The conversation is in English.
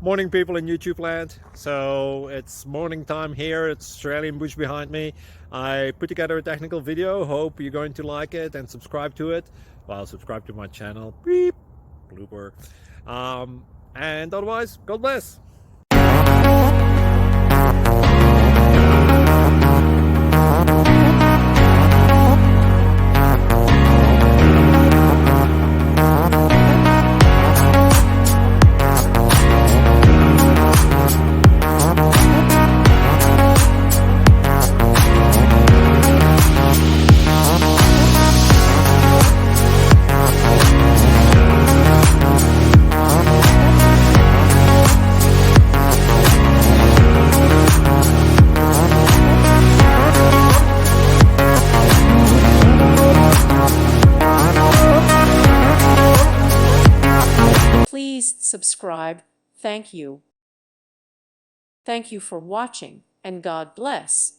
Morning, people in YouTube land. So it's morning time here. It's Australian bush behind me. I put together a technical video. Hope you're going to like it and subscribe to it. Well, subscribe to my channel. Beep. Blooper. And otherwise, God bless. Please subscribe. Thank you. Thank you for watching, and God bless.